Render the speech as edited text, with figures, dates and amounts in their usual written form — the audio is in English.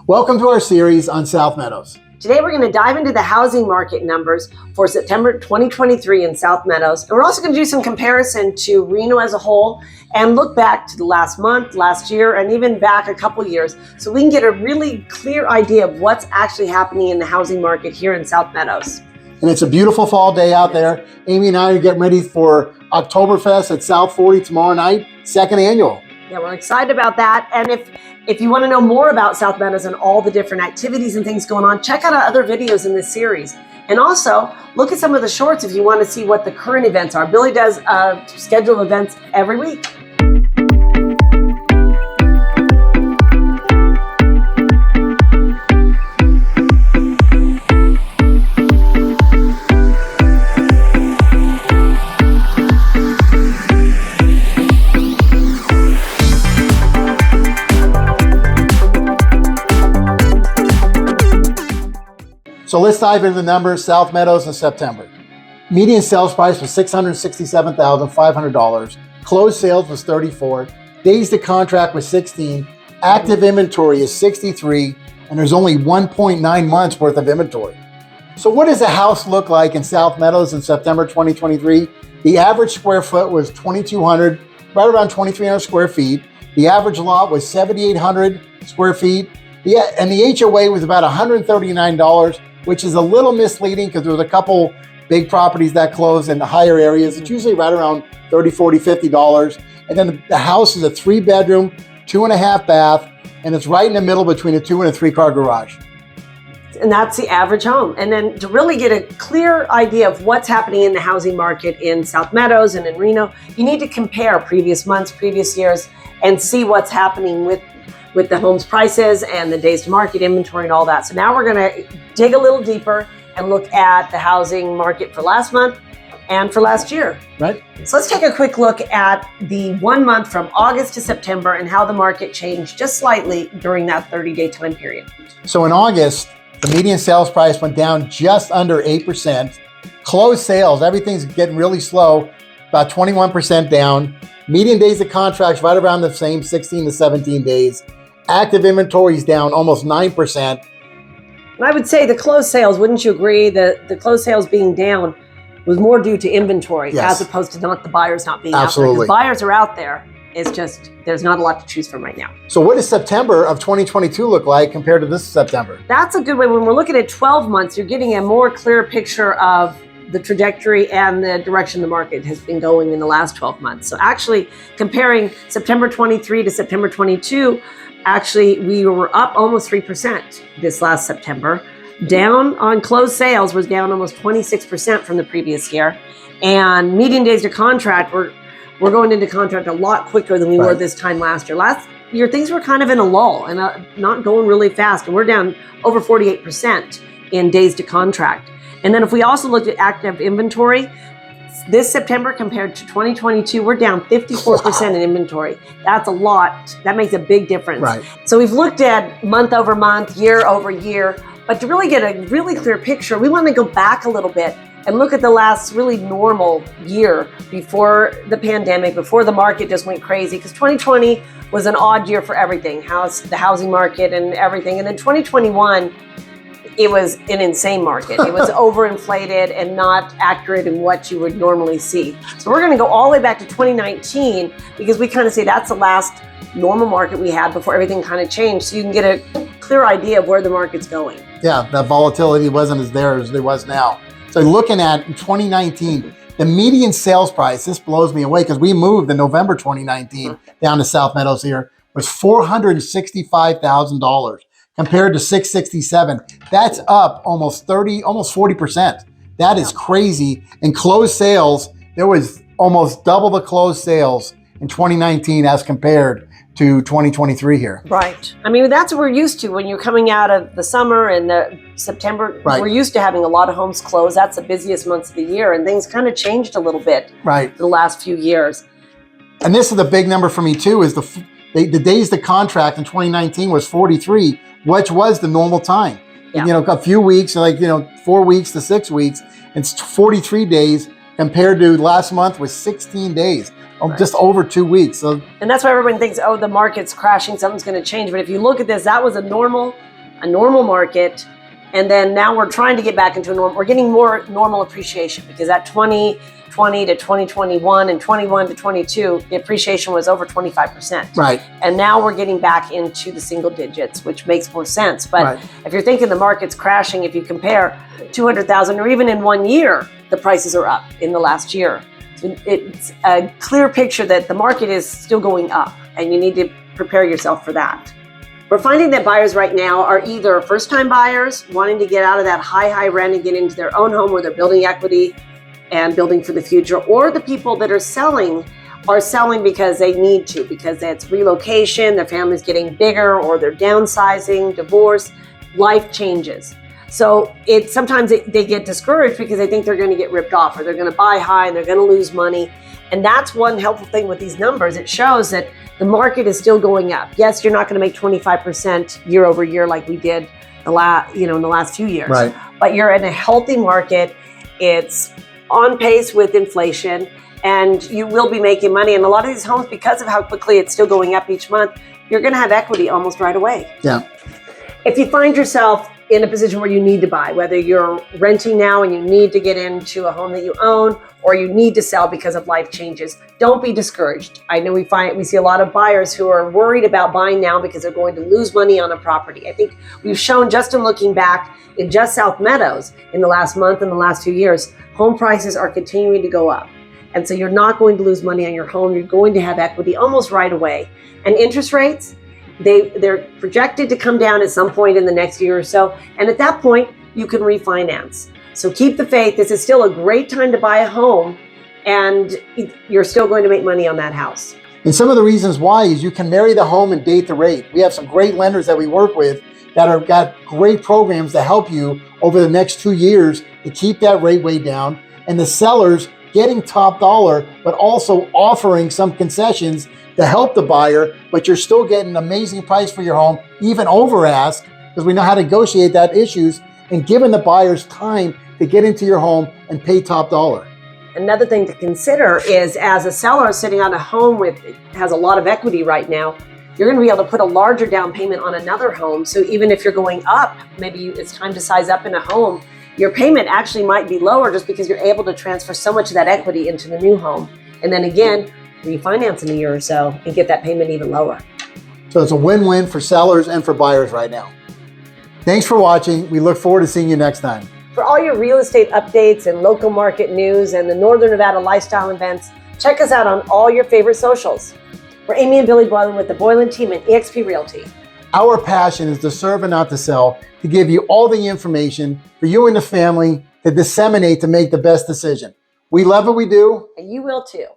Welcome to our series on South Meadows. Today we're going to dive into the housing market numbers for September 2023 in South Meadows. And we're also going to do some comparison to Reno as a whole and look back to the last month, last year, and even back a couple years so we can get a really clear idea of what's actually happening in the housing market here in South Meadows. And it's a beautiful fall day out there. Amy and I are getting ready for Oktoberfest at South 40 tomorrow night, second annual. Yeah, we're excited about that. And if you want to know more about South Meadows and all the different activities and things going on, check out our other videos in this series. And also, look at some of the shorts if you want to see what the current events are. Billy does a schedule of events every week. So let's dive into the numbers. South Meadows in September. Median sales price was $667,500. Closed sales was 34. Days to contract was 16. Active inventory is 63. And there's only 1.9 months worth of inventory. So what does a house look like in South Meadows in September 2023? The average square foot was 2,200, right around 2,300 square feet. The average lot was 7,800 square feet. And the HOA was about $139, which is a little misleading because there was a couple big properties that closed in the higher areas. It's usually right around $30, $40, $50. And then the house is a 3-bedroom, 2.5 bath, and it's right in the middle between a 2 and a 3-car garage. And that's the average home. And then to really get a clear idea of what's happening in the housing market in South Meadows and in Reno, you need to compare previous months, previous years, and see what's happening with the homes prices and the days to market inventory and all that. So now we're gonna dig a little deeper and look at the housing market for last month and for last year. Right. So let's take a quick look at the 1 month from August to September and how the market changed just slightly during that 30-day time period. So in August, the median sales price went down just under 8%. Closed sales, everything's getting really slow, about 21% down. Median days of contracts right around the same, 16 to 17 days. Active inventory is down almost 9%. And I would say the closed sales, wouldn't you agree that the closed sales being down was more due to inventory as opposed to not the buyers not being out there? Because buyers are out there. It's just, there's not a lot to choose from right now. So what does September of 2022 look like compared to this September? That's a good way. When we're looking at 12 months, you're getting a more clear picture of the trajectory and the direction the market has been going in the last 12 months. So actually comparing September 23 to September 22, actually, we were up almost 3% this last September. Down on closed sales was down almost 26% from the previous year. And median days to contract, we're going into contract a lot quicker than we were this time last year. Last year, things were kind of in a lull and not going really fast. And we're down over 48% in days to contract. And then if we also looked at active inventory, this September compared to 2022, we're down 54% in inventory. That's a lot. That makes a big difference. Right. So we've looked at month over month, year over year, but to really get a really clear picture, we want to go back a little bit and look at the last really normal year before the pandemic, before the market just went crazy, because 2020 was an odd year for everything, the housing market and everything. And then 2021, it was an insane market. It was overinflated and not accurate in what you would normally see. So we're gonna go all the way back to 2019 because we kind of say that's the last normal market we had before everything kind of changed. So you can get a clear idea of where the market's going. Yeah, that volatility wasn't as there as it was now. So looking at 2019, the median sales price, this blows me away because we moved in November 2019 down to South Meadows here, was $465,000. compared to 667. That's up almost 40%. That is crazy. And closed sales, there was almost double the closed sales in 2019 as compared to 2023 here. Right. I mean, that's what we're used to when you're coming out of the summer and the September. Right. We're used to having a lot of homes closed. That's the busiest months of the year, and things kind of changed a little bit the last few years. And this is the big number for me too, is the days to contract in 2019 was 43, which was the normal time. Yeah. You know, a few weeks, like, 4 weeks to 6 weeks, it's 43 days compared to last month was 16 days. Just over 2 weeks. So, and that's why everyone thinks, oh, the market's crashing, something's going to change. But if you look at this, that was a normal a normal market. And then now we're trying to get back into a normal. We're getting more normal appreciation because at 2020 to 2021 and 21 to 22, the appreciation was over 25%. Right. And now we're getting back into the single digits, which makes more sense. But if you're thinking the market's crashing, if you compare 200,000 or even in 1 year, the prices are up in the last year. So it's a clear picture that the market is still going up and you need to prepare yourself for that. We're finding that buyers right now are either first-time buyers wanting to get out of that high rent and get into their own home where they're building equity and building for the future, or the people that are selling because they need to, because it's relocation, their family's getting bigger, or they're downsizing, divorce, life changes. So sometimes they get discouraged because they think they're going to get ripped off, or they're going to buy high and they're going to lose money. And that's one helpful thing with these numbers. It shows that the market is still going up. Yes, you're not going to make 25% year over year like we did in the last few years. Right. But you're in a healthy market. It's on pace with inflation, and you will be making money. And a lot of these homes, because of how quickly it's still going up each month, you're going to have equity almost right away. Yeah. If you find yourself in a position where you need to buy, whether you're renting now and you need to get into a home that you own, or you need to sell because of life changes, don't be discouraged. I know we see a lot of buyers who are worried about buying now because they're going to lose money on a property. I think we've shown, just in looking back in just South Meadows in the last month and the last few years, home prices are continuing to go up. And so you're not going to lose money on your home. You're going to have equity almost right away. And interest rates, they're projected to come down at some point in the next year or so. And at that point, you can refinance. So keep the faith. This is still a great time to buy a home, and you're still going to make money on that house. And some of the reasons why is you can marry the home and date the rate. We have some great lenders that we work with that have got great programs to help you over the next 2 years to keep that rate way down. And the sellers getting top dollar, but also offering some concessions to help the buyer, but you're still getting an amazing price for your home, even over ask, because we know how to negotiate that issues, and giving the buyers time to get into your home and pay top dollar. Another thing to consider is, as a seller sitting on a home has a lot of equity right now, you're going to be able to put a larger down payment on another home. So even if you're going up, maybe it's time to size up in a home, your payment actually might be lower just because you're able to transfer so much of that equity into the new home. And then again, refinance in a year or so and get that payment even lower. So it's a win-win for sellers and for buyers right now. Thanks for watching. We look forward to seeing you next time. For all your real estate updates and local market news and the Northern Nevada lifestyle events, check us out on all your favorite socials. We're Amy and Billy Boylan with the Boylan Team and eXp Realty. Our passion is to serve and not to sell, to give you all the information for you and the family to disseminate to make the best decision. We love what we do. And you will too.